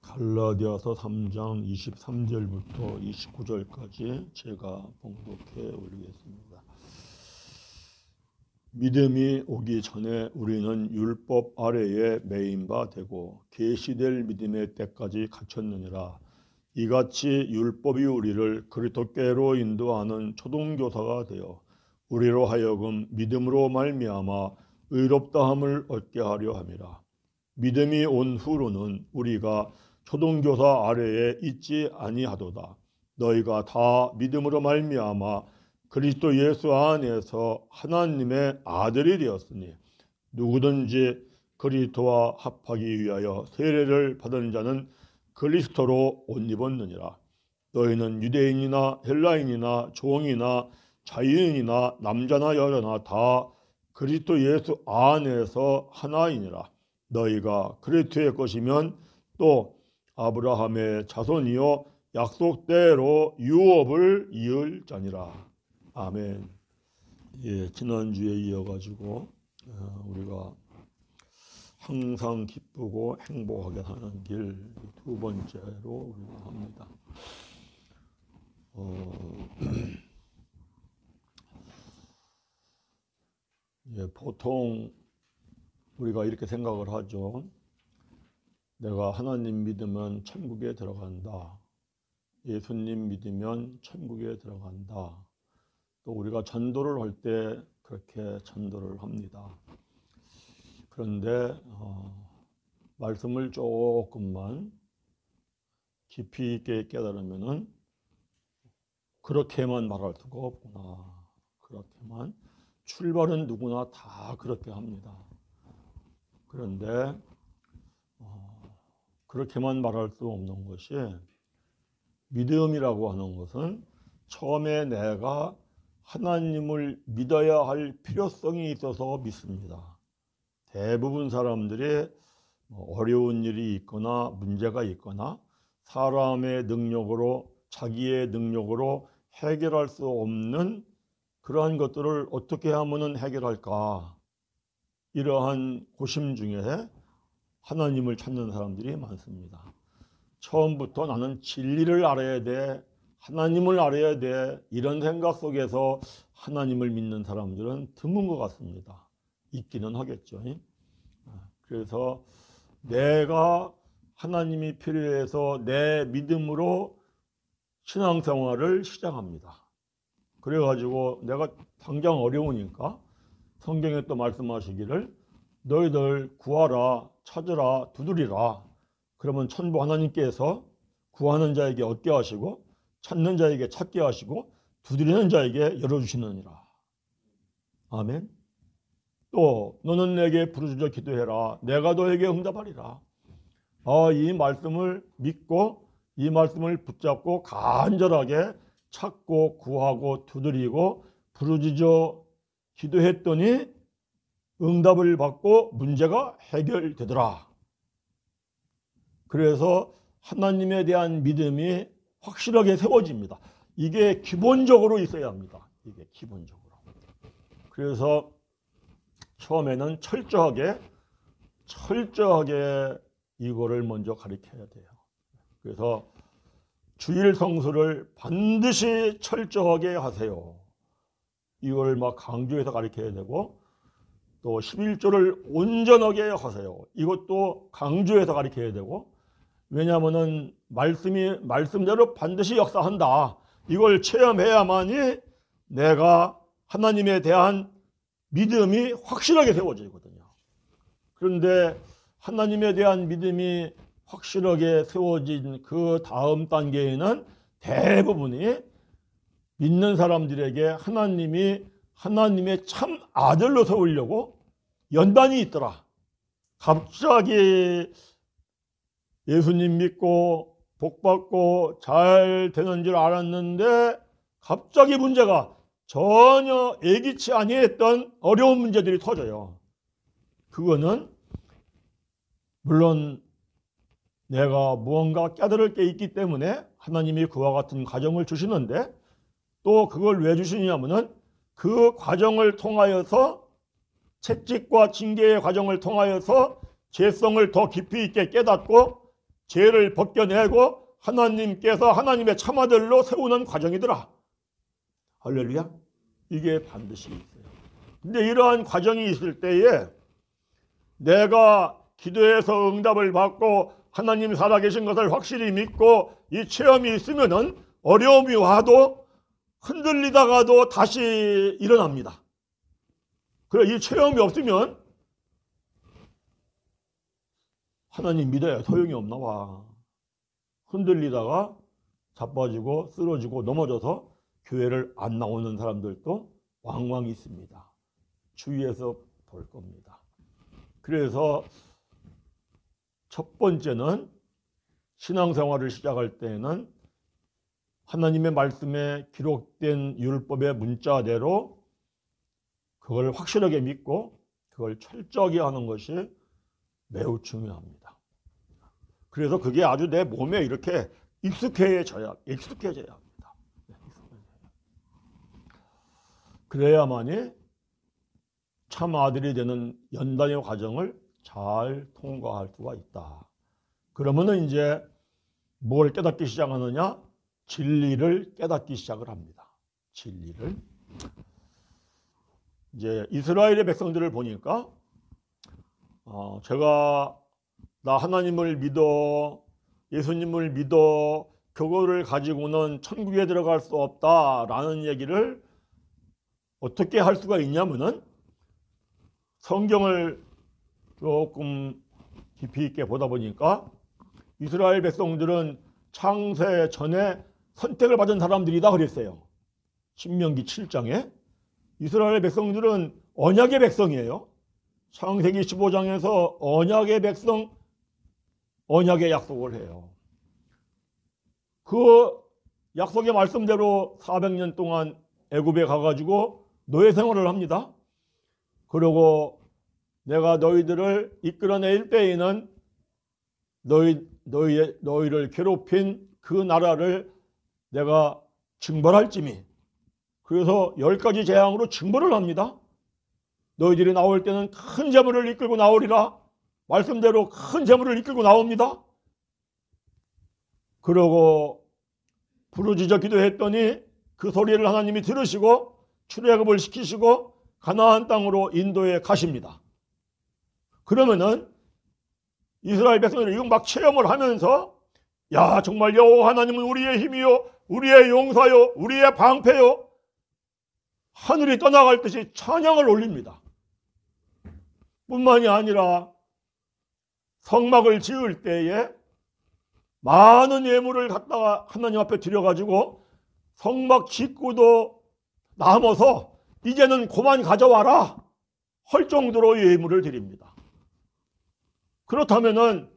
갈라디아서 3장 23절부터 29절까지 제가 봉독해 올리겠습니다. 믿음이 오기 전에 우리는 율법 아래에 매인 바 되고 계시될 믿음의 때까지 갇혔느니라. 이같이 율법이 우리를 그리스도께로 인도하는 초등교사가 되어 우리로 하여금 믿음으로 말미암아 의롭다함을 얻게 하려 함이라. 믿음이 온 후로는 우리가 초등교사 아래에 있지 아니하도다. 너희가 다 믿음으로 말미암아 그리스도 예수 안에서 하나님의 아들이 되었으니 누구든지 그리스도와 합하기 위하여 세례를 받은 자는 그리스도로 옷 입었느니라. 너희는 유대인이나 헬라인이나 종이나 자유인이나 남자나 여자나 다 그리스도 예수 안에서 하나이니라. 너희가 그리스도의 것이면 또 아브라함의 자손이요 약속대로 유업을 이을 자니라. 아멘. 예, 지난주에 이어가지고 우리가 항상 기쁘고 행복하게 사는 길 두 번째로 우리가 합니다. 예, 보통 우리가 이렇게 생각을 하죠. 내가 하나님 믿으면 천국에 들어간다. 예수님 믿으면 천국에 들어간다. 또 우리가 전도를 할 때 그렇게 전도를 합니다. 그런데 말씀을 조금만 깊이 있게 깨달으면은 그렇게만 말할 수가 없구나. 그렇게만 출발은 누구나 다 그렇게 합니다. 그런데 그렇게만 말할 수 없는 것이 믿음이라고 하는 것은 처음에 내가 하나님을 믿어야 할 필요성이 있어서 믿습니다. 대부분 사람들이 어려운 일이 있거나 문제가 있거나 사람의 능력으로 자기의 능력으로 해결할 수 없는 그러한 것들을 어떻게 하면 해결할까? 이러한 고심 중에 하나님을 찾는 사람들이 많습니다. 처음부터 나는 진리를 알아야 돼, 하나님을 알아야 돼, 이런 생각 속에서 하나님을 믿는 사람들은 드문 것 같습니다. 있기는 하겠죠. 그래서 내가 하나님이 필요해서 내 믿음으로 신앙생활을 시작합니다. 그래가지고 내가 당장 어려우니까 성경에 또 말씀하시기를 너희들 구하라, 찾으라, 두드리라. 그러면 천부 하나님께서 구하는 자에게 얻게 하시고 찾는 자에게 찾게 하시고 두드리는 자에게 열어주시느니라. 아멘. 또 너는 내게 부르짖어 기도해라. 내가 너에게 응답하리라. 이 말씀을 믿고 이 말씀을 붙잡고 간절하게 찾고 구하고 두드리고 부르짖어 기도했더니 응답을 받고 문제가 해결되더라. 그래서 하나님에 대한 믿음이 확실하게 세워집니다. 이게 기본적으로 있어야 합니다. 이게 기본적으로. 그래서 처음에는 철저하게 이거를 먼저 가르쳐야 돼요. 그래서 주일 성수를 반드시 철저하게 하세요. 이걸 막 강조해서 가르쳐야 되고 또 11조를 온전하게 하세요. 이것도 강조해서 가르쳐야 되고 왜냐하면 말씀대로 반드시 역사한다. 이걸 체험해야만이 내가 하나님에 대한 믿음이 확실하게 세워지거든요. 그런데 하나님에 대한 믿음이 확실하게 세워진 그 다음 단계에는 대부분이 믿는 사람들에게 하나님의 참 아들로 세우려고 연단이 있더라. 갑자기 예수님 믿고 복받고 잘 되는 줄 알았는데 갑자기 문제가 전혀 예기치 아니했던 어려운 문제들이 터져요. 그거는 물론 내가 무언가 깨달을 게 있기 때문에 하나님이 그와 같은 과정을 주시는데 또 그걸 왜 주시냐면은 그 과정을 통하여서 채찍과 징계의 과정을 통하여서 죄성을 더 깊이 있게 깨닫고 죄를 벗겨내고 하나님께서 하나님의 참아들로 세우는 과정이더라. 할렐루야. 이게 반드시 있어요. 근데 이러한 과정이 있을 때에 내가 기도해서 응답을 받고 하나님 살아계신 것을 확실히 믿고 이 체험이 있으면은 어려움이 와도 흔들리다가도 다시 일어납니다. 그래, 이 체험이 없으면 하나님 믿어야 소용이 없나 봐. 흔들리다가 자빠지고 쓰러지고 넘어져서 교회를 안 나오는 사람들도 왕왕 있습니다. 주위에서 볼 겁니다. 그래서 첫 번째는 신앙생활을 시작할 때에는 하나님의 말씀에 기록된 율법의 문자대로 그걸 확실하게 믿고 그걸 철저하게 하는 것이 매우 중요합니다. 그래서 그게 아주 내 몸에 이렇게 익숙해져야 합니다. 그래야만이 참 아들이 되는 연단의 과정을 잘 통과할 수가 있다. 그러면은 이제 뭘 깨닫기 시작하느냐? 진리를 깨닫기 시작을 합니다. 진리를. 이제 이스라엘의 백성들을 보니까 제가 나 하나님을 믿어, 예수님을 믿어, 그거를 가지고는 천국에 들어갈 수 없다라는 얘기를 어떻게 할 수가 있냐면은 성경을 조금 깊이 있게 보다 보니까 이스라엘 백성들은 창세 전에 선택을 받은 사람들이다 그랬어요. 신명기 7장에 이스라엘 백성들은 언약의 백성이에요. 창세기 15장에서 언약의 백성, 언약의 약속을 해요. 그 약속의 말씀대로 400년 동안 애굽에 가가지고 노예 생활을 합니다. 그리고 내가 너희들을 이끌어낼 때에는 너희를 괴롭힌 그 나라를 내가 징벌할지니, 그래서 10가지 재앙으로 징벌을 합니다. 너희들이 나올 때는 큰 재물을 이끌고 나오리라. 말씀대로 큰 재물을 이끌고 나옵니다. 그러고 부르짖어 기도했더니 그 소리를 하나님이 들으시고 출애굽을 시키시고 가나안 땅으로 인도해 가십니다. 그러면은 이스라엘 백성들이 이거 막 체험을 하면서 야, 정말 여호와 하나님은 우리의 힘이요, 우리의 용사요, 우리의 방패요, 하늘이 떠나갈 듯이 찬양을 올립니다. 뿐만이 아니라 성막을 지을 때에 많은 예물을 갖다가 하나님 앞에 드려가지고 성막 짓고도 남아서 이제는 그만 가져와라 할 정도로 예물을 드립니다. 그렇다면은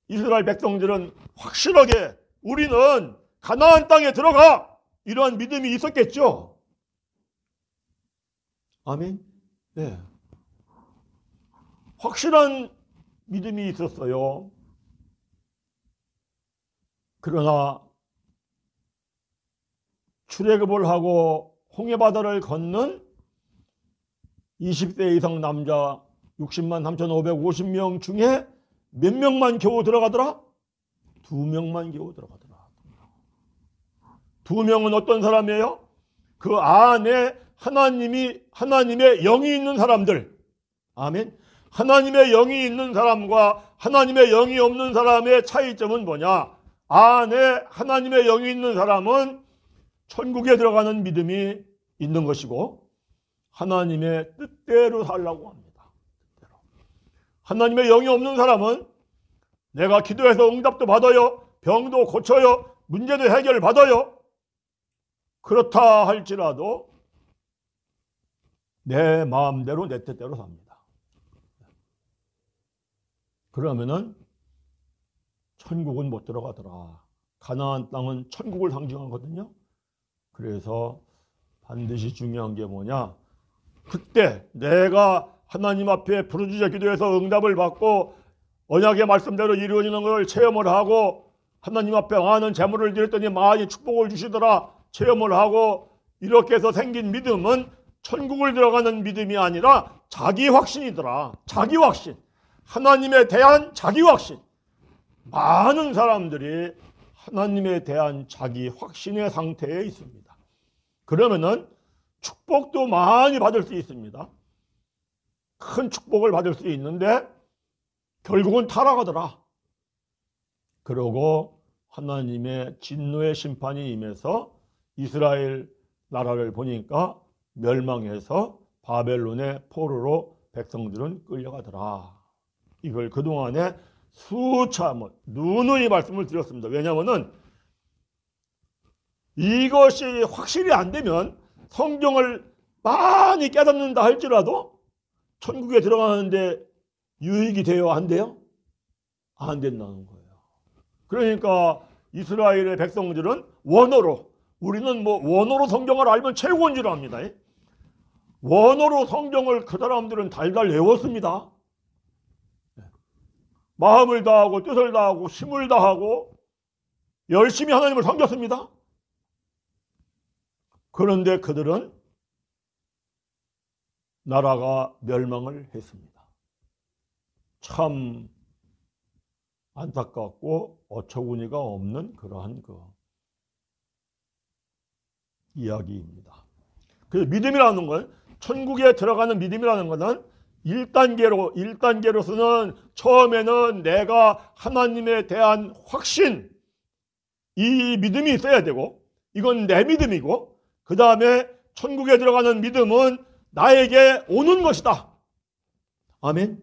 이스라엘 백성들은 확실하게 우리는 가나안 땅에 들어가, 이러한 믿음이 있었겠죠. 아멘. 네. 확실한 믿음이 있었어요. 그러나 출애굽을 하고 홍해바다를 걷는 20세 이상 남자 60만 3,550명 중에 몇 명만 겨우 들어가더라? 2명만 겨우 들어가더라. 2명은 어떤 사람이에요? 그 안에 하나님의 영이 있는 사람들. 아멘. 하나님의 영이 있는 사람과 하나님의 영이 없는 사람의 차이점은 뭐냐? 안에 하나님의 영이 있는 사람은 천국에 들어가는 믿음이 있는 것이고 하나님의 뜻대로 살라고 합니다. 뜻대로. 하나님의 영이 없는 사람은 내가 기도해서 응답도 받아요, 병도 고쳐요, 문제도 해결 받아요. 그렇다 할지라도 내 마음대로 내 뜻대로 삽니다. 그러면은 천국은 못 들어가더라. 가나안 땅은 천국을 상징하거든요. 그래서 반드시 중요한 게 뭐냐? 그때 내가 하나님 앞에 부르짖어 기도해서 응답을 받고 언약의 말씀대로 이루어지는 걸 체험을 하고 하나님 앞에 많은 재물을 드렸더니 많이 축복을 주시더라 체험을 하고 이렇게 해서 생긴 믿음은 천국을 들어가는 믿음이 아니라 자기 확신이더라. 자기 확신. 하나님에 대한 자기 확신. 많은 사람들이 하나님에 대한 자기 확신의 상태에 있습니다. 그러면은 축복도 많이 받을 수 있습니다. 큰 축복을 받을 수 있는데 결국은 타락하더라. 그러고 하나님의 진노의 심판이 임해서 이스라엘 나라를 보니까 멸망해서 바벨론의 포로로 백성들은 끌려가더라. 이걸 그동안에 수차번 누누이 말씀을 드렸습니다. 왜냐하면 이것이 확실히 안 되면 성경을 많이 깨닫는다 할지라도 천국에 들어가는데 유익이 돼요? 안 돼요? 안 된다는 거예요. 그러니까 이스라엘의 백성들은 원어로, 우리는 뭐 원어로 성경을 알면 최고인 줄 압니다. 원어로 성경을 그 사람들은 달달 외웠습니다. 마음을 다하고 뜻을 다하고 힘을 다하고 열심히 하나님을 섬겼습니다. 그런데 그들은 나라가 멸망을 했습니다. 참 안타깝고 어처구니가 없는 그러한 이야기입니다. 그래서 믿음이라는 건, 천국에 들어가는 믿음이라는 것은 1단계로서는 처음에는 내가 하나님에 대한 확신, 이 믿음이 있어야 되고, 이건 내 믿음이고, 그 다음에 천국에 들어가는 믿음은 나에게 오는 것이다. 아멘.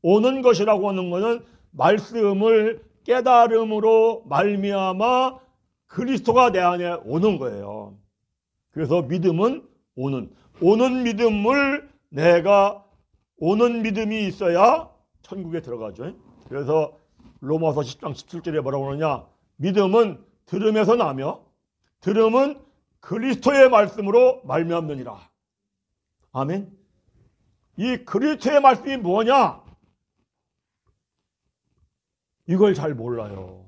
오는 것이라고 하는 것은 말씀을 깨달음으로 말미암아 그리스도가 내 안에 오는 거예요. 그래서 믿음은 오는 믿음을 내가 오는 믿음이 있어야 천국에 들어가죠. 그래서 로마서 10장 17절에 뭐라고 그러냐? 믿음은 들음에서 나며 들음은 그리스도의 말씀으로 말미암느니라. 아멘. 이 그리스도의 말씀이 뭐냐? 이걸 잘 몰라요.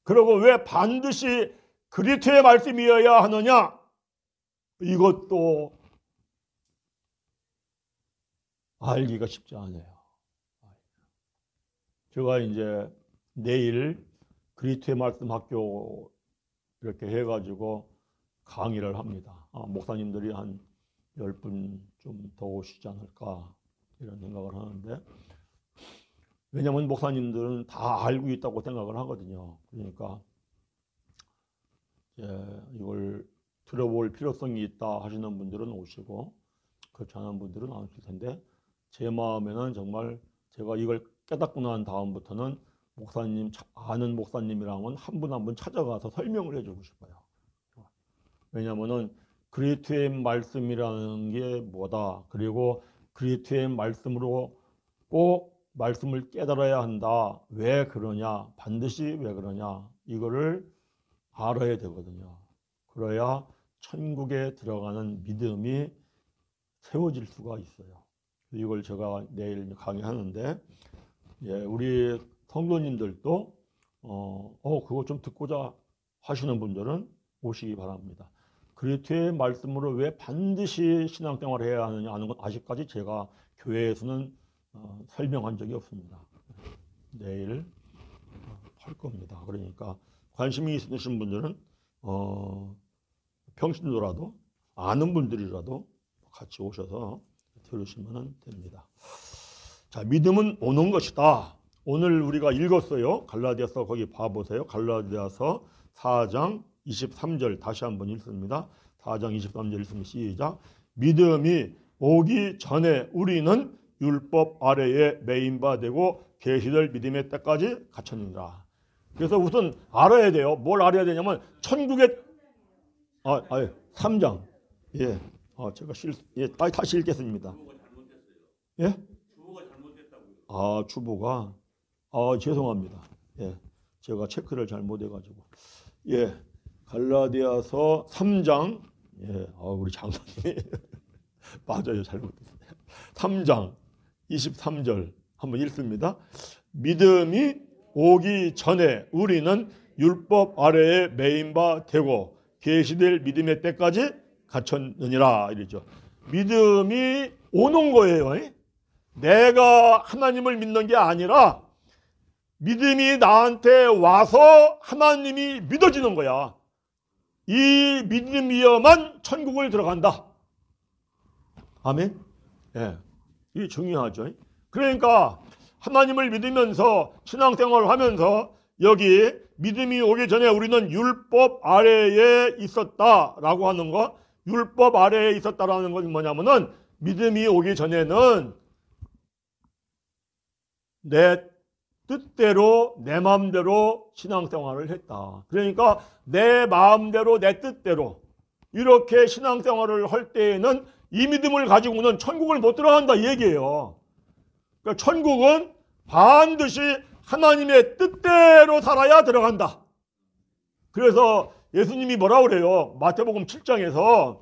그리고 왜 반드시 그리스도의 말씀이어야 하느냐? 이것도 알기가 쉽지 않아요. 제가 이제 내일 그리스도의 말씀 학교 이렇게 해가지고 강의를 합니다. 목사님들이 한 10분 좀 더 오시지 않을까 이런 생각을 하는데, 왜냐하면 목사님들은 다 알고 있다고 생각을 하거든요. 그러니까 이걸 들어볼 필요성이 있다 하시는 분들은 오시고, 그렇지 않은 분들은 안 오실 텐데, 제 마음에는 정말 제가 이걸 깨닫고 난 다음부터는 목사님, 아는 목사님이랑은 한 분 한 분 찾아가서 설명을 해주고 싶어요. 왜냐하면은 그리스도의 말씀이라는 게 뭐다, 그리고 그리스도의 말씀으로 꼭 말씀을 깨달아야 한다, 왜 그러냐, 반드시 왜 그러냐, 이거를 알아야 되거든요. 그래야 천국에 들어가는 믿음이 세워질 수가 있어요. 이걸 제가 내일 강의하는데, 우리 성도님들도 그거 좀 듣고자 하시는 분들은 오시기 바랍니다. 그리스도의 말씀으로 왜 반드시 신앙생활을 해야 하느냐 하는 건 아직까지 제가 교회에서는 설명한 적이 없습니다. 내일 할 겁니다. 그러니까 관심이 있으신 분들은 평신도라도 아는 분들이라도 같이 오셔서 들으시면 됩니다. 자, 믿음은 오는 것이다. 오늘 우리가 읽었어요. 갈라디아서 거기 봐보세요. 갈라디아서 4장 23절 다시 한번 읽습니다. 4장 23절 읽으면 시작. 믿음이 오기 전에 우리는 율법 아래에 매인바 되고 계시될 믿음의 때까지 갇혔느니라. 그래서 우선 알아야 돼요. 뭘 알아야 되냐면 천국의 3장. 제가 다시 읽겠습니다. 예? 주보가 잘못됐다고요. 주보가 죄송합니다. 제가 체크를 잘못해가지고. 갈라디아서 3장. 우리 장사님이 맞아요, 잘못됐어요. 3장 23절 한번 읽습니다. 믿음이 오기 전에 우리는 율법 아래에 매인바 되고 계시될 믿음의 때까지 갇혔느니라 이러죠. 믿음이 오는 거예요. 내가 하나님을 믿는 게 아니라 믿음이 나한테 와서 하나님이 믿어지는 거야. 이 믿음이어만 천국을 들어간다. 아멘. 예, 이게 중요하죠. 그러니까 하나님을 믿으면서 신앙생활을 하면서 여기 믿음이 오기 전에 우리는 율법 아래에 있었다라고 하는 거, 율법 아래에 있었다라는 건 뭐냐면은 믿음이 오기 전에는 내 뜻대로 내 마음대로 신앙생활을 했다. 그러니까 내 마음대로 내 뜻대로 이렇게 신앙생활을 할 때에는 이 믿음을 가지고는 천국을 못 들어간다 이 얘기예요. 그러니까 천국은 반드시 하나님의 뜻대로 살아야 들어간다. 그래서 예수님이 뭐라고 그래요? 마태복음 7장에서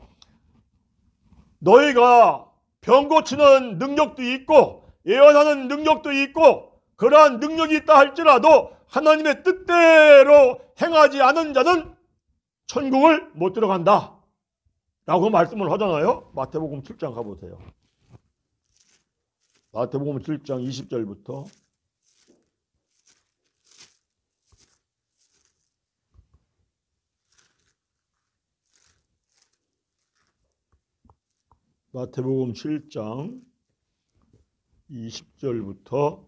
너희가 병 고치는 능력도 있고 예언하는 능력도 있고 그러한 능력이 있다 할지라도 하나님의 뜻대로 행하지 않은 자는 천국을 못 들어간다 라고 말씀을 하잖아요. 마태복음 7장 가보세요. 마태복음 7장 20절부터 마태복음 7장 20절부터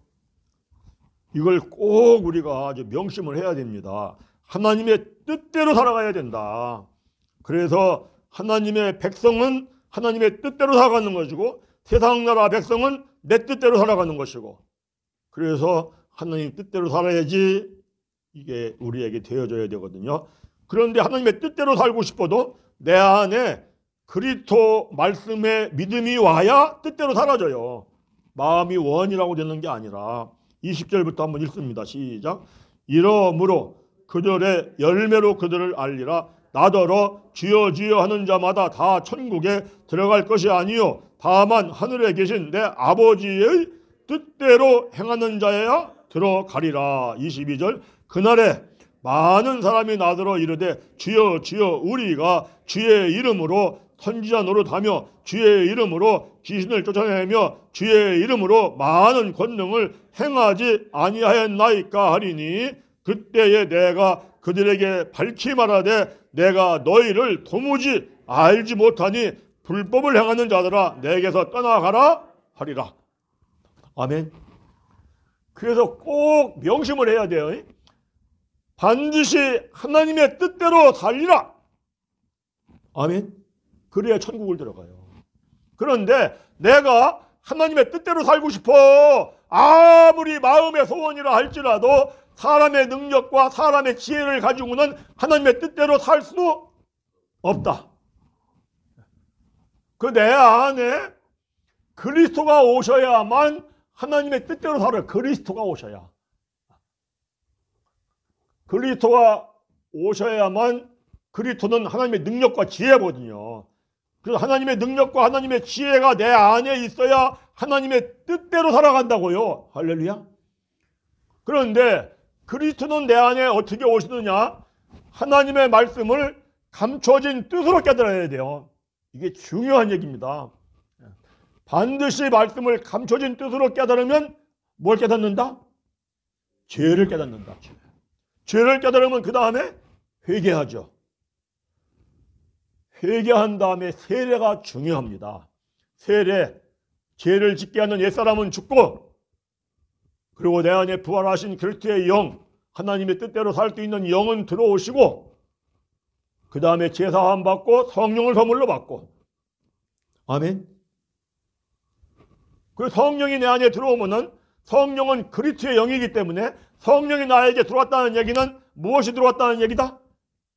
이걸 꼭 우리가 아주 명심을 해야 됩니다. 하나님의 뜻대로 살아가야 된다. 그래서 하나님의 백성은 하나님의 뜻대로 살아가는 것이고 세상 나라 백성은 내 뜻대로 살아가는 것이고 그래서 하나님 뜻대로 살아야지 이게 우리에게 되어져야 되거든요. 그런데 하나님의 뜻대로 살고 싶어도 내 안에 그리스도 말씀에 믿음이 와야 뜻대로 살아져요. 마음이 원이라고 되는 게 아니라 20절부터 한번 읽습니다. 시작. 이러므로 그들의 열매로 그들을 알리라. 나더러 주여 주여 하는 자마다 다 천국에 들어갈 것이 아니요 다만 하늘에 계신 내 아버지의 뜻대로 행하는 자여야 들어가리라. 22절. 그날에 많은 사람이 나더러 이르되 주여 주여 우리가 주의 이름으로 선지자 노릇하며 주의 이름으로 귀신을 쫓아내며 주의 이름으로 많은 권능을 행하지 아니하였나이까 하리니 그때에 내가 그들에게 밝히 말하되 내가 너희를 도무지 알지 못하니 불법을 행하는 자들아 내게서 떠나가라 하리라. 아멘. 그래서 꼭 명심을 해야 돼요. 반드시 하나님의 뜻대로 살리라. 아멘. 그래야 천국을 들어가요. 그런데 내가 하나님의 뜻대로 살고 싶어 아무리 마음의 소원이라 할지라도 사람의 능력과 사람의 지혜를 가지고는 하나님의 뜻대로 살 수 없다. 그 내 안에 그리스도가 오셔야만 하나님의 뜻대로 살아요. 그리스도가 오셔야. 그리스도가 오셔야만 그리스도는 하나님의 능력과 지혜거든요. 그래서 하나님의 능력과 하나님의 지혜가 내 안에 있어야 하나님의 뜻대로 살아간다고요. 할렐루야. 그런데 그리스도는 내 안에 어떻게 오시느냐? 하나님의 말씀을 감춰진 뜻으로 깨달아야 돼요. 이게 중요한 얘기입니다. 반드시 말씀을 감춰진 뜻으로 깨달으면 뭘 깨닫는다? 죄를 깨닫는다. 죄를 깨달으면 그 다음에 회개하죠. 회개한 다음에 세례가 중요합니다. 세례, 죄를 짓게 하는 옛사람은 죽고 그리고 내 안에 부활하신 그리스도의 영, 하나님의 뜻대로 살 수 있는 영은 들어오시고 그 다음에 제사함 받고 성령을 선물로 받고 아멘. 그 성령이 내 안에 들어오면은 성령은 그리스도의 영이기 때문에 성령이 나에게 들어왔다는 얘기는 무엇이 들어왔다는 얘기다?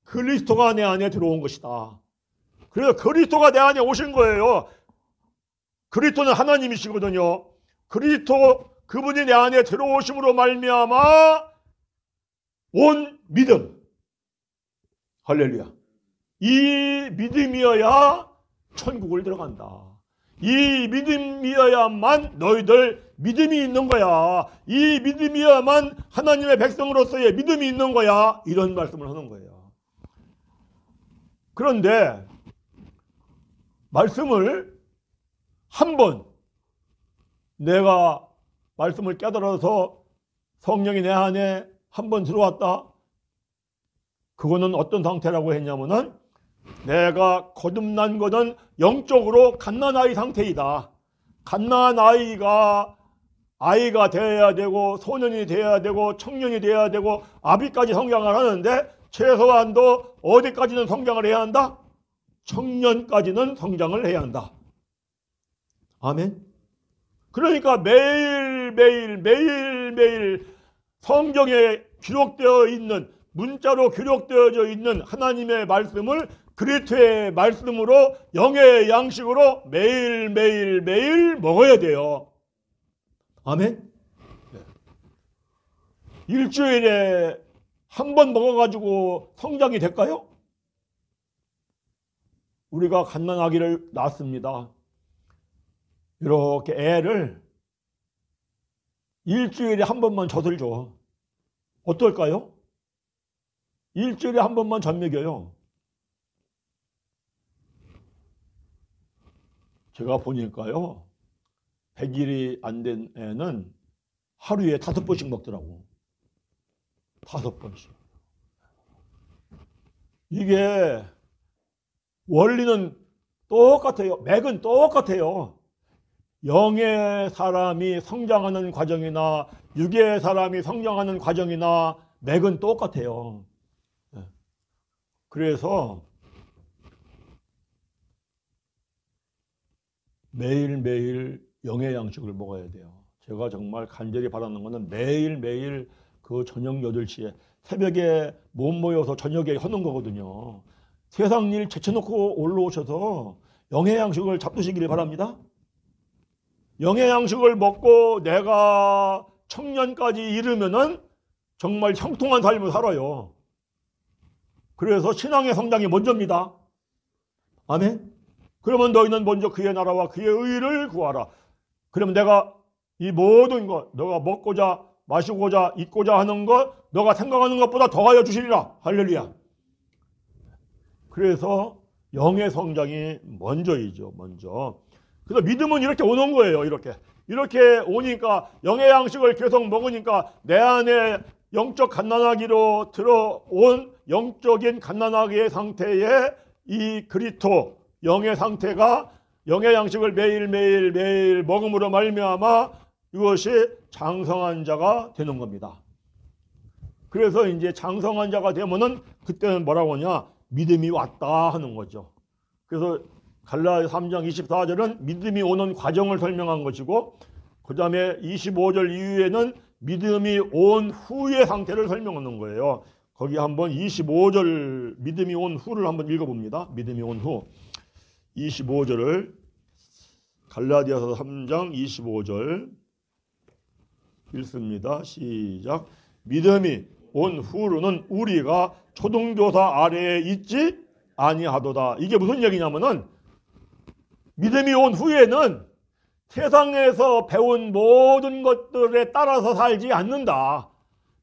그리스도가 내 안에 들어온 것이다. 그래서 그리스도가 내 안에 오신 거예요. 그리스도는 하나님이시거든요. 그리스도 그분이 내 안에 들어오심으로 말미암아 온 믿음. 할렐루야. 이 믿음이어야 천국을 들어간다. 이 믿음이어야만 너희들 믿음이 있는 거야. 이 믿음이어야만 하나님의 백성으로서의 믿음이 있는 거야. 이런 말씀을 하는 거예요. 그런데 말씀을 한번 내가 말씀을 깨달아서 성령이 내 안에 한번 들어왔다. 그거는 어떤 상태라고 했냐면은 내가 거듭난 것은 영적으로 갓난아이 상태이다. 갓난아이가 아이가 되어야 되고 소년이 되어야 되고 청년이 되어야 되고 아비까지 성장을 하는데 최소한도 어디까지는 성장을 해야 한다? 청년까지는 성장을 해야 한다. 아멘. 그러니까 매일매일 성경에 기록되어 있는, 문자로 기록되어져 있는 하나님의 말씀을 그리스도의 말씀으로 영의 양식으로 매일 먹어야 돼요. 아멘. 일주일에 한 번 먹어가지고 성장이 될까요? 우리가 갓난아기를 낳습니다. 이렇게 애를 일주일에 한 번만 젖을 줘. 어떨까요? 일주일에 한 번만 젖 먹여요. 제가 보니까요, 100일이 안 된 애는 하루에 5번씩 먹더라고. 5번씩. 이게 원리는 똑같아요. 맥은 똑같아요. 영의 사람이 성장하는 과정이나 육의 사람이 성장하는 과정이나 맥은 똑같아요. 그래서 매일매일 영의 양식을 먹어야 돼요. 제가 정말 간절히 바라는 것은 매일매일 그 저녁 8시에 새벽에 못 모여서 저녁에 하는 거거든요. 세상 일 제쳐놓고 올라오셔서 영의 양식을 잡수시기를 바랍니다. 영의 양식을 먹고 내가 청년까지 이르면은 정말 형통한 삶을 살아요. 그래서 신앙의 성장이 먼저입니다. 아멘. 그러면 너희는 먼저 그의 나라와 그의 의를 구하라. 그러면 내가 이 모든 것, 너가 먹고자 마시고자 입고자 하는 것, 너가 생각하는 것보다 더하여 주시리라. 할렐루야. 그래서 영의 성장이 먼저이죠. 먼저. 그래서 믿음은 이렇게 오는 거예요. 이렇게 오니까 영의 양식을 계속 먹으니까 내 안에 영적 갓난아기로 들어온 영적인 갓난아기의 상태에 이 그리스도 영의 상태가 영의 양식을 매일 먹음으로 말미암아 이것이 장성한 자가 되는 겁니다. 그래서 이제 장성한 자가 되면은 그때는 뭐라고 하냐? 믿음이 왔다 하는 거죠. 그래서 갈라디아 3장 24절은 믿음이 오는 과정을 설명한 것이고, 그 다음에 25절 이후에는 믿음이 온 후의 상태를 설명하는 거예요. 거기 한번 25절 믿음이 온 후를 한번 읽어봅니다. 믿음이 온 후 25절을 갈라디아서 3장 25절 읽습니다. 시작. 믿음이 온 후로는 우리가 초등교사 아래에 있지 아니하도다. 이게 무슨 얘기냐면은 믿음이 온 후에는 세상에서 배운 모든 것들에 따라서 살지 않는다.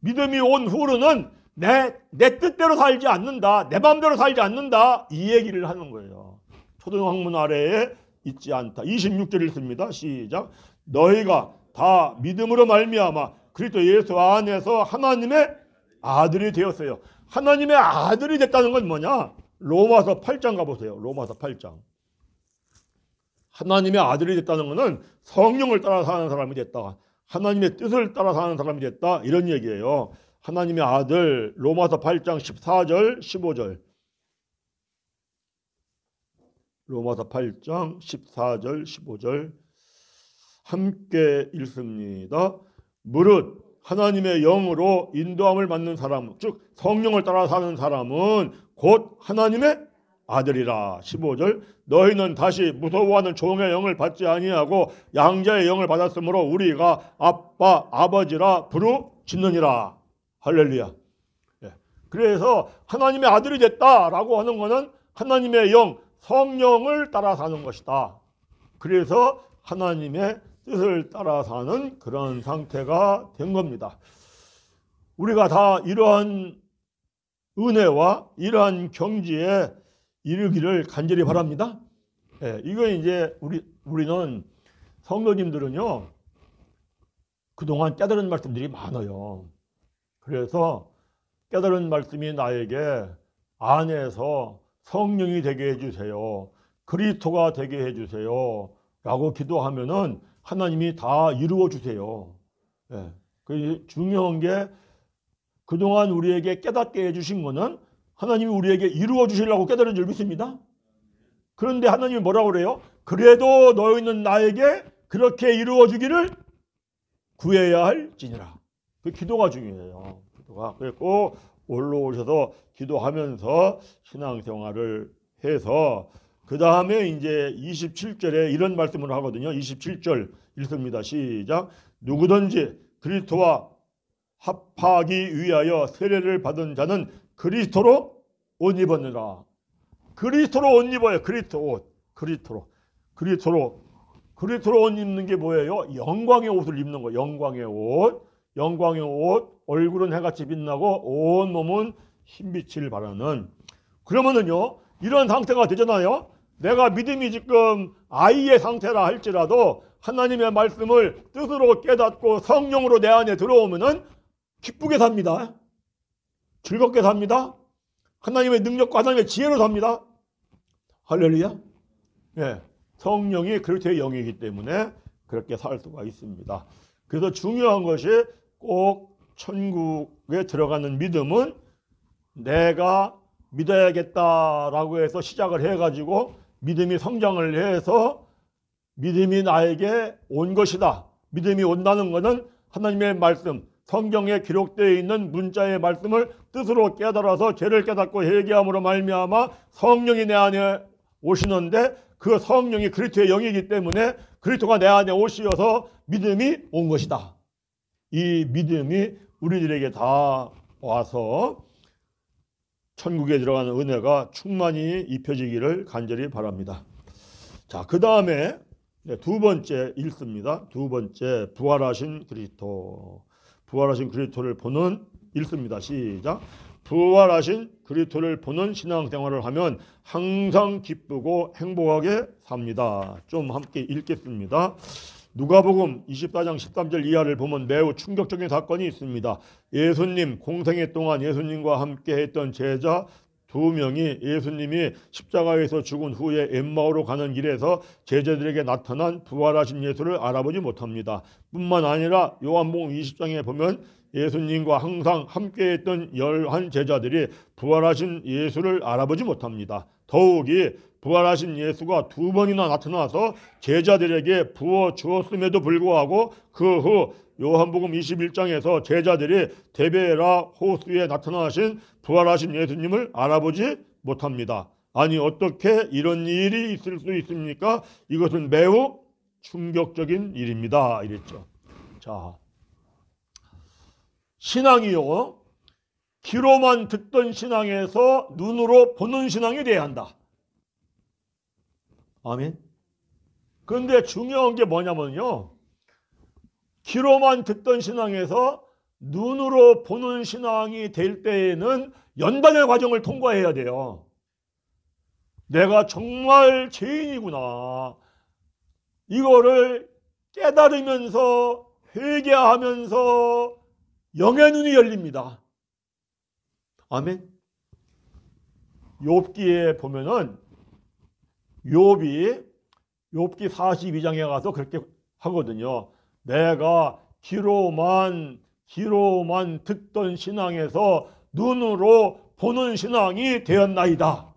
믿음이 온 후로는 내 뜻대로 살지 않는다. 내 마음대로 살지 않는다. 이 얘기를 하는 거예요. 초등학문 아래에 있지 않다. 26절 읽습니다. 시작. 너희가 다 믿음으로 말미암아 그리스도 예수 안에서 하나님의 아들이 되었어요. 하나님의 아들이 됐다는 건 뭐냐? 로마서 8장 가보세요. 로마서 8장. 하나님의 아들이 됐다는 것은 성령을 따라 사는 사람이 됐다. 하나님의 뜻을 따라 사는 사람이 됐다. 이런 얘기예요. 하나님의 아들 로마서 8장 14절 15절. 로마서 8장 14절 15절 함께 읽습니다. 무릇 하나님의 영으로 인도함을 받는 사람, 즉 성령을 따라 사는 사람은 곧 하나님의 아들이라. 15절. 너희는 다시 무서워하는 종의 영을 받지 아니하고 양자의 영을 받았으므로 우리가 아빠 아버지라 부르짖느니라. 할렐루야. 그래서 하나님의 아들이 됐다라고 하는 것은 하나님의 영, 성령을 따라 사는 것이다. 그래서 하나님의 뜻을 따라 사는 그런 상태가 된 겁니다. 우리가 다 이러한 은혜와 이러한 경지에 이르기를 간절히 바랍니다. 이거 이제 우리는 성도님들은요, 그동안 깨달은 말씀들이 많아요. 그래서 깨달은 말씀이 나에게 안에서 성령이 되게 해주세요. 그리스도가 되게 해주세요. 라고 기도하면은 하나님이 다 이루어 주세요. 예. 그 중요한 게 그동안 우리에게 깨닫게 해주신 거는 하나님이 우리에게 이루어 주시려고 깨달은 줄 믿습니다. 그런데 하나님이 뭐라고 그래요? 그래도 너희는 나에게 그렇게 이루어 주기를 구해야 할지니라. 그 기도가 중요해요. 기도가. 그래서 올라오셔서 기도하면서 신앙생활을 해서 그 다음에 이제 27절에 이런 말씀을 하거든요. 27절 읽습니다. 시작. 누구든지 그리스도와 합하기 위하여 세례를 받은 자는 그리스도로 옷 입었느라. 그리스도로 옷 입어요. 그리스도 옷. 그리스도로 옷 입는 게 뭐예요? 영광의 옷을 입는 거예요. 영광의 옷. 얼굴은 해같이 빛나고 온 몸은 흰빛을 발하는. 그러면은요, 이런 상태가 되잖아요. 내가 믿음이 지금 아이의 상태라 할지라도 하나님의 말씀을 뜻으로 깨닫고 성령으로 내 안에 들어오면은 기쁘게 삽니다. 즐겁게 삽니다. 하나님의 능력과 하나님의 지혜로 삽니다. 할렐루야. 예, 성령이 그리스도의 영이기 때문에 그렇게 살 수가 있습니다. 그래서 중요한 것이 꼭 천국에 들어가는 믿음은 내가 믿어야겠다라고 해서 시작을 해가지고 믿음이 성장을 해서 믿음이 나에게 온 것이다. 믿음이 온다는 것은 하나님의 말씀, 성경에 기록되어 있는 문자의 말씀을 뜻으로 깨달아서 죄를 깨닫고 회개함으로 말미암아 성령이 내 안에 오시는데 그 성령이 그리스도의 영이기 때문에 그리스도가 내 안에 오시어서 믿음이 온 것이다. 이 믿음이 우리들에게 다 와서 천국에 들어가는 은혜가 충만히 입혀지기를 간절히 바랍니다. 자, 그 다음에 두 번째 읽습니다. 두 번째, 부활하신 그리스도를 보는 읽습니다. 시작. 부활하신 그리스도를 보는 신앙생활을 하면 항상 기쁘고 행복하게 삽니다. 좀 함께 읽겠습니다. 누가복음 24장 13절 이하를 보면 매우 충격적인 사건이 있습니다. 예수님 공생애 동안 예수님과 함께 했던 제자 두 명이 예수님이 십자가에서 죽은 후에 엠마오로 가는 길에서 제자들에게 나타난 부활하신 예수를 알아보지 못합니다. 뿐만 아니라 요한복음 20장에 보면 예수님과 항상 함께했던 11 제자들이 부활하신 예수를 알아보지 못합니다. 더욱이 부활하신 예수가 두 번이나 나타나서 제자들에게 부어주었음에도 불구하고 그 후 요한복음 21장에서 제자들이 데베라 호수에 나타나신 부활하신 예수님을 알아보지 못합니다. 아니 어떻게 이런 일이 있을 수 있습니까? 이것은 매우 충격적인 일입니다. 이랬죠. 자, 신앙이요, 귀로만 듣던 신앙에서 눈으로 보는 신앙이 돼야 한다. 아멘. 그런데 중요한 게 뭐냐면요, 귀로만 듣던 신앙에서 눈으로 보는 신앙이 될 때에는 연단의 과정을 통과해야 돼요. 내가 정말 죄인이구나. 이거를 깨달으면서 회개하면서 영의 눈이 열립니다. 아멘. 욥기에 보면은 욥기 42장에 가서 그렇게 하거든요. 내가 귀로만 듣던 신앙에서 눈으로 보는 신앙이 되었나이다.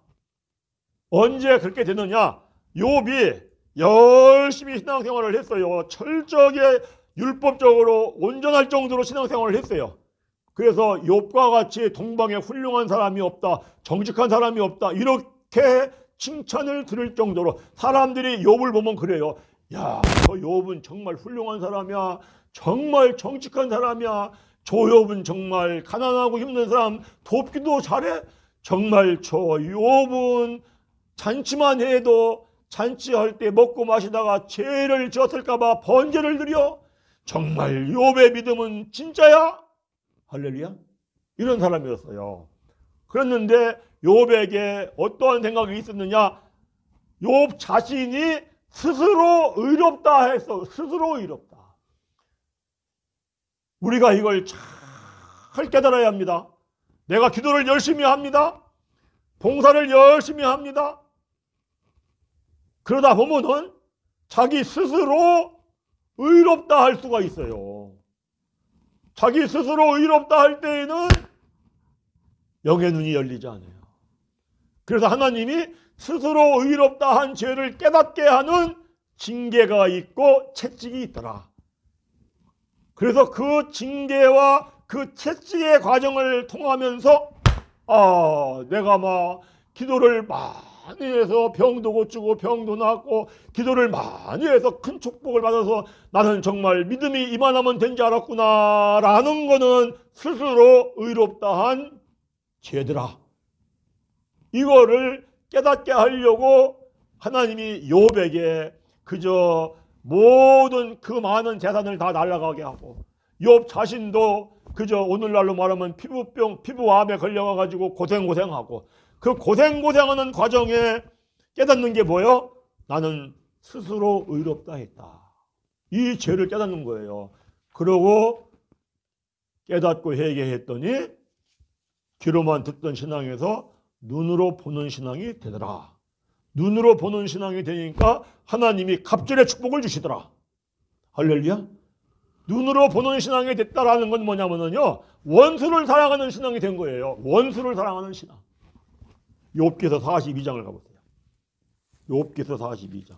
언제 그렇게 되느냐? 욥이 열심히 신앙생활을 했어요. 철저하게 율법적으로 온전할 정도로 신앙생활을 했어요. 그래서 욥과 같이 동방에 훌륭한 사람이 없다, 정직한 사람이 없다, 이렇게 칭찬을 들을 정도로 사람들이 욥을 보면 그래요. 야, 저 욥은 정말 훌륭한 사람이야. 정말 정직한 사람이야. 저 욥은 정말 가난하고 힘든 사람 돕기도 잘해. 정말 저 욥은 잔치만 해도 잔치할 때 먹고 마시다가 죄를 지었을까 봐 번제를 드려. 정말 욥의 믿음은 진짜야. 할렐루야. 이런 사람이었어요. 그랬는데 욥에게 어떠한 생각이 있었느냐? 욥 자신이 스스로 의롭다 해서 스스로 의롭다. 우리가 이걸 잘 깨달아야 합니다. 내가 기도를 열심히 합니다. 봉사를 열심히 합니다. 그러다 보면은 자기 스스로 의롭다 할 수가 있어요. 자기 스스로 의롭다 할 때에는 영의 눈이 열리지 않아요. 그래서 하나님이 스스로 의롭다 한 죄를 깨닫게 하는 징계가 있고 채찍이 있더라. 그래서 그 징계와 그 채찍의 과정을 통하면서 내가 막 기도를 많이 해서 병도 고치고 병도 낫고 기도를 많이 해서 큰 축복을 받아서 나는 정말 믿음이 이만하면 된 줄 알았구나 라는 거는 스스로 의롭다 한 죄더라. 이거를 깨닫게 하려고 하나님이 욥에게 그저 모든 그 많은 재산을 다 날아가게 하고 욥 자신도 그저 오늘날로 말하면 피부병, 피부암에 걸려가지고 고생하고 그 고생하는 과정에 깨닫는 게 뭐예요? 나는 스스로 의롭다 했다. 이 죄를 깨닫는 거예요. 그러고 깨닫고 회개했더니 귀로만 듣던 신앙에서 눈으로 보는 신앙이 되더라. 눈으로 보는 신앙이 되니까 하나님이 갑절의 축복을 주시더라. 할렐루야. 눈으로 보는 신앙이 됐다라는 건 뭐냐면요, 원수를 사랑하는 신앙이 된 거예요. 원수를 사랑하는 신앙. 욥기서 42장을 가보세요. 욥기서 42장.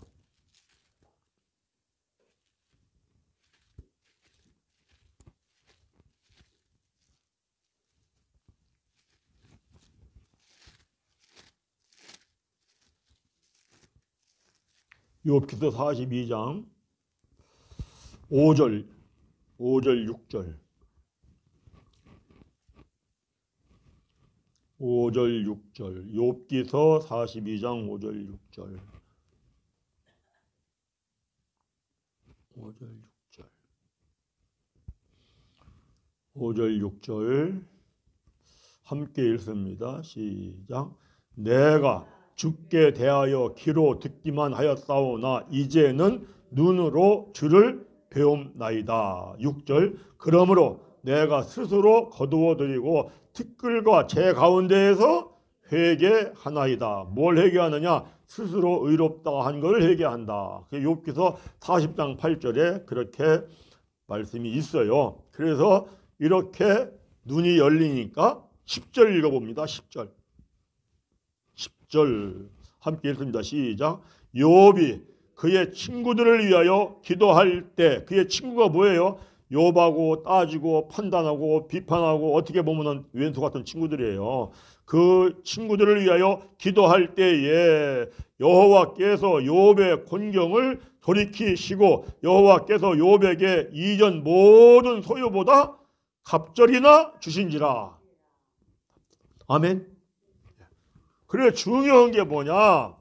욥기서 42장 5절 6절 5절 6절 욥기서 42장 5절 6절 5절 6절 함께 읽습니다. 시작. 내가 주께 대하여 귀로 듣기만 하였사오나 이제는 눈으로 주를 배움나이다. 6절. 그러므로 내가 스스로 거두어드리고 티끌과 제 가운데에서 회개하나이다. 뭘 회개하느냐? 스스로 의롭다 한 것을 회개한다. 욥기서 40장 8절에 그렇게 말씀이 있어요. 그래서 이렇게 눈이 열리니까 10절 읽어봅니다. 10절 함께 읽습니다. 시작. 욥이 그의 친구들을 위하여 기도할 때, 그의 친구가 뭐예요? 욥하고 따지고 판단하고 비판하고 어떻게 보면 왼수 같은 친구들이에요. 그 친구들을 위하여 기도할 때에 여호와께서 욥의 곤경을 돌이키시고 여호와께서 욥에게 이전 모든 소유보다 갑절이나 주신지라. 아멘. 그래, 중요한 게 뭐냐?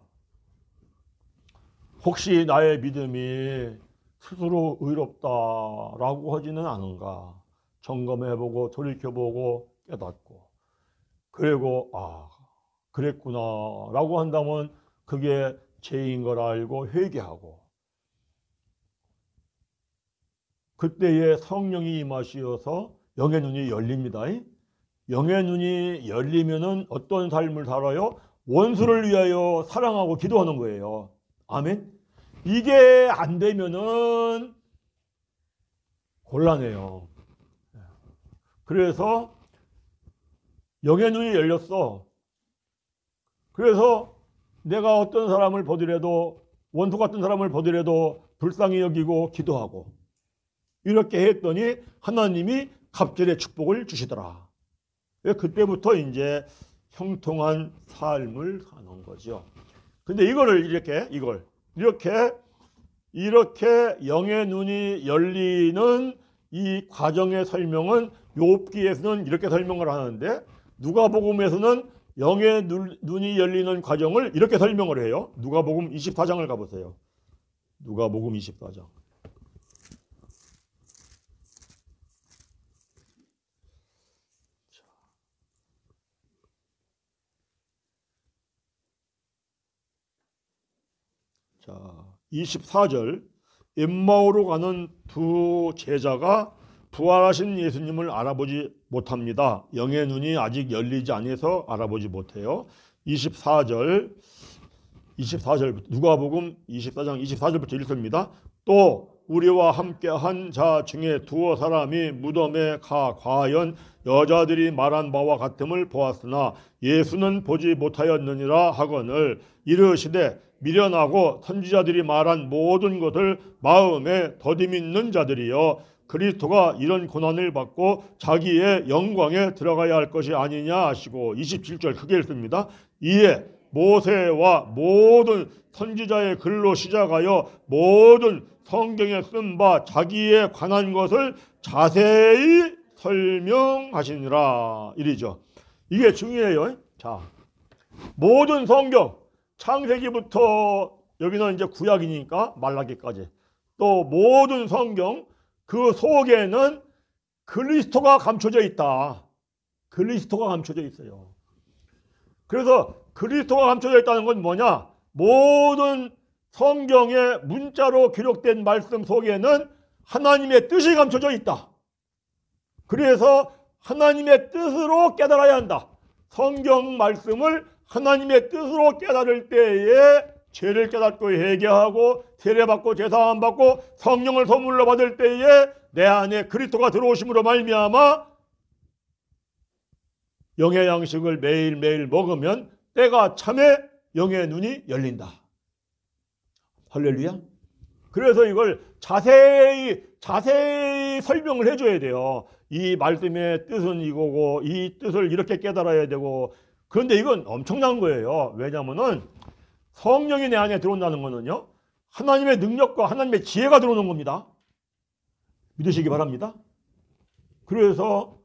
혹시 나의 믿음이 스스로 의롭다라고 하지는 않은가? 점검해보고 돌이켜보고 깨닫고 그리고 그랬구나라고 한다면 그게 죄인 걸 알고 회개하고 그때에 성령이 임하시어서 영의 눈이 열립니다. 영의 눈이 열리면은 어떤 삶을 살아요? 원수를 위하여 사랑하고 기도하는 거예요. 아멘. 이게 안 되면은 곤란해요. 그래서 영의 눈이 열렸어. 그래서 내가 어떤 사람을 보더라도 원수 같은 사람을 보더라도 불쌍히 여기고 기도하고 이렇게 했더니 하나님이 갑절의 축복을 주시더라. 그때부터 이제 형통한 삶을 사는 거죠. 근데 이렇게 영의 눈이 열리는 이 과정의 설명은 욥기에서는 이렇게 설명을 하는데 누가복음에서는 영의 눈이 열리는 과정을 이렇게 설명을 해요. 누가복음 24장을 가보세요. 누가복음 24장. 자, 24절. 엠마오로 가는 두 제자가 부활하신 예수님을 알아보지 못합니다. 영의 눈이 아직 열리지 않아서 알아보지 못해요. 24절 누가복음 24장 24절부터 읽습니다. 또 우리와 함께한 자 중에 두어 사람이 무덤에 가 과연 여자들이 말한 바와 같음을 보았으나 예수는 보지 못하였느니라 하거늘 이르시되 미련하고 선지자들이 말한 모든 것을 마음에 더디밌는 자들이여 그리스도가 이런 고난을 받고 자기의 영광에 들어가야 할 것이 아니냐 하시고 27절 크게 읽습니다. 이에 모세와 모든 선지자의 글로 시작하여 모든 성경에 쓴 바 자기에 관한 것을 자세히 설명하시니라 이리죠. 이게 중요해요. 자, 모든 성경 창세기부터 여기는 이제 구약이니까 말라기까지 또 모든 성경 그 속에는 그리스도가 감춰져 있다. 그리스도가 감춰져 있어요. 그래서 그리스도가 감춰져 있다는 건 뭐냐? 모든 성경의 문자로 기록된 말씀 속에는 하나님의 뜻이 감춰져 있다. 그래서 하나님의 뜻으로 깨달아야 한다. 성경 말씀을 하나님의 뜻으로 깨달을 때에 죄를 깨닫고 회개하고 세례받고 제사함 받고 성령을 선물로 받을 때에 내 안에 그리스도가 들어오심으로 말미암아 영의 양식을 매일매일 먹으면 때가 참에 영의 눈이 열린다. 할렐루야. 그래서 이걸 자세히 설명을 해줘야 돼요. 이 말씀의 뜻은 이거고 이 뜻을 이렇게 깨달아야 되고. 그런데 이건 엄청난 거예요. 왜냐하면은 성령이 내 안에 들어온다는 거는요, 하나님의 능력과 하나님의 지혜가 들어오는 겁니다. 믿으시기 바랍니다. 그래서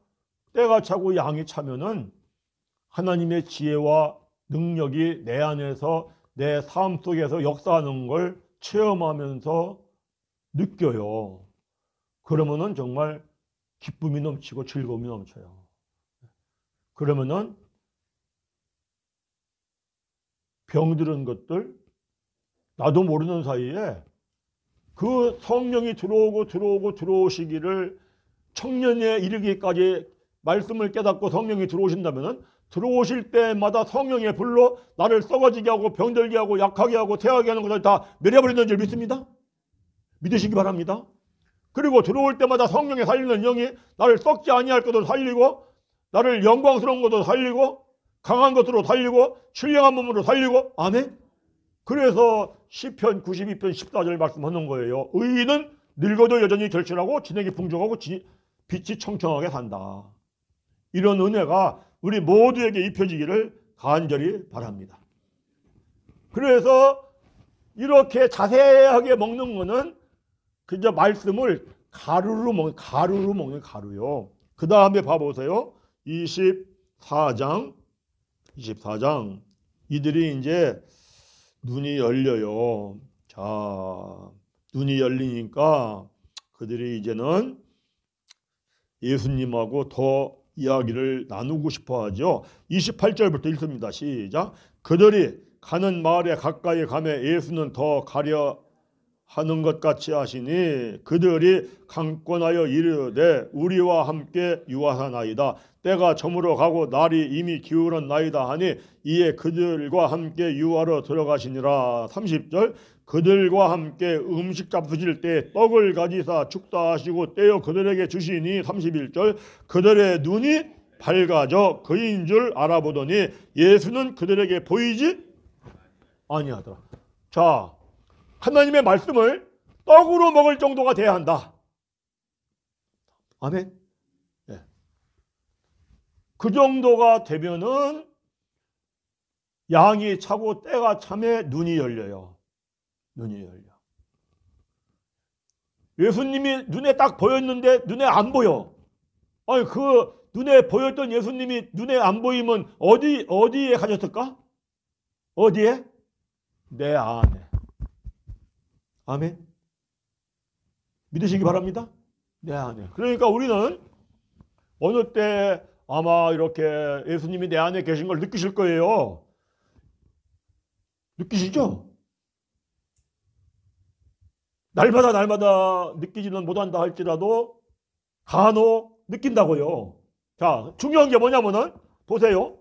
때가 차고 양이 차면은 하나님의 지혜와 능력이 내 안에서 내 삶 속에서 역사하는 걸 체험하면서 느껴요. 그러면은 정말 기쁨이 넘치고 즐거움이 넘쳐요. 그러면은 병들은 것들 나도 모르는 사이에 그 성령이 들어오시기를 청년에 이르기까지 말씀을 깨닫고 성령이 들어오신다면은 들어오실 때마다 성령의 불로 나를 썩어지게 하고 병들게 하고 약하게 하고 퇴하게 하는 것을 다 내려버리는 줄 믿습니다. 믿으시기 바랍니다. 그리고 들어올 때마다 성령의 살리는 영이 나를 썩지 아니할 것으로 살리고 나를 영광스러운 것으로 살리고 강한 것으로 살리고 신령한 몸으로 살리고. 아멘. 그래서 시편 92편 14절 말씀하는 거예요. 의인은 늙어도 여전히 절실하고 진액이 풍족하고 빛이 청청하게 산다. 이런 은혜가 우리 모두에게 입혀지기를 간절히 바랍니다. 그래서 이렇게 자세하게 먹는 거는 그저 말씀을 가루로 먹는 가루요. 그 다음에 봐보세요. 24장 이들이 이제 눈이 열려요. 자, 눈이 열리니까 그들이 이제는 예수님하고 더 이야기를 나누고 싶어 하죠. 28절부터 읽습니다. 시작. 그들이 가는 마을에 가까이 가매 예수는 더 가려 하는 것 같이 하시니 그들이 강권하여 이르되 우리와 함께 유하사나이다. 때가 저물어 가고 날이 이미 기울었나이다 하니 이에 그들과 함께 유하러 들어가시니라. 30절. 그들과 함께 음식 잡수실 때 떡을 가지사 축사하시고 떼어 그들에게 주시니. 31절. 그들의 눈이 밝아져 그인 줄 알아보더니 예수는 그들에게 보이지 아니하더라. 자, 하나님의 말씀을 떡으로 먹을 정도가 돼야 한다. 아멘. 네. 그 정도가 되면은 양이 차고 때가 참에 눈이 열려요. 눈이 열려. 예수님이 눈에 딱 보였는데 눈에 안 보여. 아니 그 눈에 보였던 예수님이 눈에 안 보이면 어디에 가셨을까? 어디에? 내 안에. 아멘. 믿으시기 바랍니다. 내 안에. 그러니까 우리는 어느 때 아마 이렇게 예수님이 내 안에 계신 걸 느끼실 거예요. 느끼시죠? 날마다 느끼지는 못한다 할지라도 간혹 느낀다고요. 자, 중요한 게 뭐냐면은 보세요.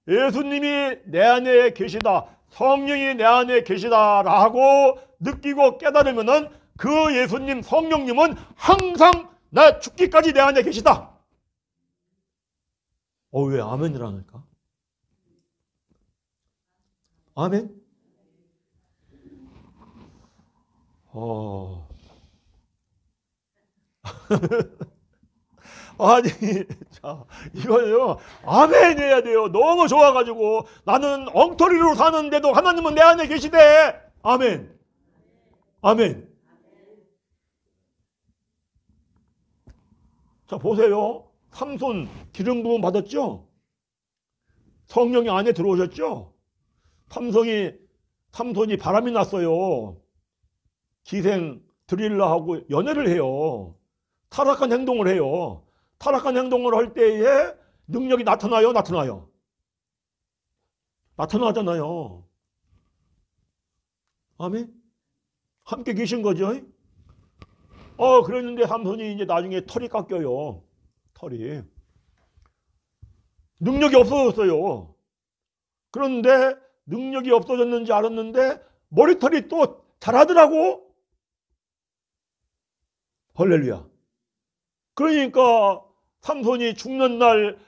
예수님이 내 안에 계시다, 성령이 내 안에 계시다라고 느끼고 깨달으면은 그 예수님, 성령님은 항상 나 죽기까지 내 안에 계시다. 왜 아멘이라니까? 아멘? 아니, 자, 이거요, 아멘 해야 돼요. 너무 좋아가지고, 나는 엉터리로 사는데도 하나님은 내 안에 계시대. 아멘. 아멘. 자, 보세요. 삼손 기름 부음 받았죠? 성령이 안에 들어오셨죠? 삼손이 바람이 났어요. 기생 드릴라하고 연애를 해요. 타락한 행동을 해요. 타락한 행동을 할 때에 능력이 나타나요? 나타나잖아요. 아멘? 함께 계신 거죠? 그랬는데 삼손이 이제 나중에 털이 깎여요. 털이. 능력이 없어졌어요. 그런데 능력이 없어졌는지 알았는데 머리털이 또 자라더라고. 할렐루야. 그러니까 삼손이 죽는 날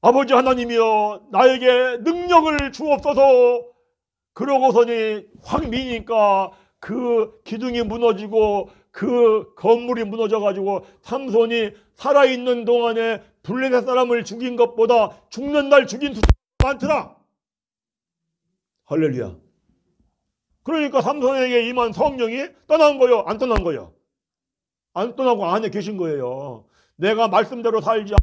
아버지 하나님이여 나에게 능력을 주옵소서. 그러고서니 확 미니까 그 기둥이 무너지고 그 건물이 무너져가지고 삼손이 살아있는 동안에 블레셋 사람을 죽인 것보다 죽는 날 죽인 숫자가 많더라. 할렐루야. 그러니까 삼손에게 임한 성령이 떠난 거요? 안 떠난 거요? 안 떠나고 안에 계신 거예요. 내가 말씀대로 살지